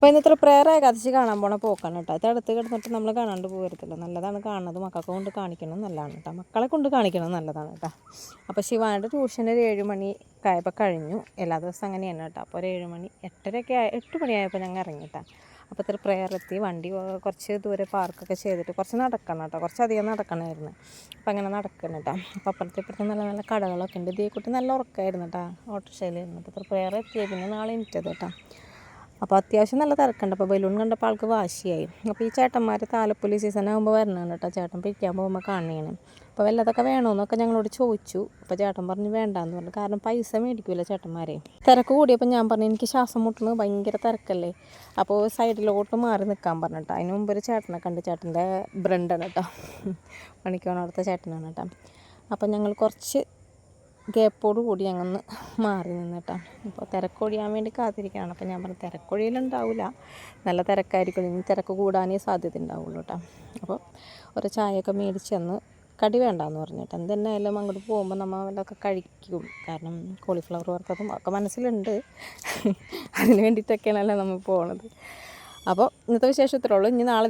അപ്പോൾ ഇന്നത്തെ പ്രേയർ ഏകാദശി കാണാൻ പോണ പോക്കാണ് കേട്ടോ. ഇത് അടുത്ത് കിടന്നിട്ട് നമ്മൾ കാണാണ്ട് പോകരുതല്ലോ. നല്ലതാണ് കാണുന്നത്. മക്കൾക്ക് കൊണ്ട് കാണിക്കണം നല്ലതാണ് കേട്ടോ. മക്കളെ കൊണ്ട് കാണിക്കണം നല്ലതാണ് കേട്ടോ. അപ്പോൾ ശിവാൻ്റെ ട്യൂഷൻ ഒരു 7 മണി ആയപ്പോൾ കഴിഞ്ഞു. എല്ലാ ദിവസവും അങ്ങനെയാണ് കേട്ടോ. അപ്പോൾ ഒരു 7 മണി 8 മണിയായപ്പോൾ ഞങ്ങൾ ഇറങ്ങി കേട്ടോ. അപ്പോൾ ഇത്ര പ്രേയർ എത്തി. വണ്ടി കുറച്ച് ദൂരെ പാർക്കൊക്കെ ചെയ്തിട്ട് കുറച്ച് നടക്കണം കേട്ടോ. കുറച്ചധികം നടക്കണമായിരുന്നു. അപ്പോൾ അങ്ങനെ നടക്കണം കേട്ടോ. അപ്പോൾ അപ്പുറത്തെ നല്ല നല്ല കടകളൊക്കെ ഉണ്ട്. ഇതേ കുട്ടി നല്ല ഉറക്കമായിരുന്നു കേട്ടോ. ഓട്ടോറിക്ഷയിലായിരുന്നു. അപ്പോൾ ഇത്ര പ്രേയർ എത്തിയ പിന്നെ നാളെ ഇനിറ്റത് കേട്ടോ. അപ്പോൾ അത്യാവശ്യം നല്ല തിരക്കുണ്ട്. അപ്പോൾ ബലൂൺ കണ്ടപ്പോൾ ആൾക്ക് വാശിയായി. അപ്പോൾ ഈ ചേട്ടന്മാർ താലപ്പൊലി സീസൺ ആകുമ്പോൾ വരണതാണ് കേട്ടോ. ചേട്ടൻ പിരിക്കാൻ പോകുമ്പോൾ കാണുകയാണ്. അപ്പോൾ വല്ലതൊക്കെ വേണമെന്നൊക്കെ ഞങ്ങളോട് ചോദിച്ചു. അപ്പോൾ ചേട്ടൻ പറഞ്ഞു വേണ്ടാന്ന് പറഞ്ഞു. കാരണം പൈസ മേടിക്കില്ല ചേട്ടന്മാരെ. തിരക്ക് കൂടിയപ്പോൾ ഞാൻ പറഞ്ഞു എനിക്ക് ശ്വാസം മുട്ടുന്നത് ഭയങ്കര തിരക്കല്ലേ, അപ്പോൾ സൈഡിലോട്ട് മാറി നിൽക്കാൻ പറഞ്ഞു കേട്ടോ. അതിന് മുമ്പ് ഒരു ചേട്ടനെ കണ്ട്, ചേട്ടൻ്റെ ബ്രണ്ടാണ് കേട്ടോ, മണിക്കോണടുത്ത ചേട്ടനാണ് കേട്ടോ. അപ്പോൾ ഞങ്ങൾ കുറച്ച് ഗ്യാപ്പോട് കൂടി ഞങ്ങൾ മാറി നിന്നിട്ടാ. അപ്പോൾ തിരക്കൊഴിയാൻ വേണ്ടി കാത്തിരിക്കുകയാണ്. അപ്പോൾ ഞാൻ പറഞ്ഞു തിരക്കൊഴിയിലുണ്ടാവില്ല, നല്ല തിരക്കായിരിക്കും, ഇനി തിരക്ക് കൂടാനേ സാധ്യത ഉണ്ടാവുള്ളൂ കേട്ടോ. അപ്പോൾ ഒരു ചായയൊക്കെ മേടിച്ച് തന്ന് കടി വേണ്ടാന്ന് പറഞ്ഞു കേട്ടോ. എന്തെന്നായാലും അങ്ങോട്ട് പോകുമ്പോൾ നമ്മൾ വല്ലതൊക്കെ കഴിക്കും. കാരണം കോളിഫ്ലവർ വറുത്തതും ഒക്കെ മനസ്സിലുണ്ട്. അതിന് വേണ്ടിയിട്ടൊക്കെയാണല്ലോ നമ്മൾ പോണത്. അപ്പോൾ ഇന്നത്തെ വിശേഷം ഇത്രേ ഉള്ളൂ. ഇനി നാളെ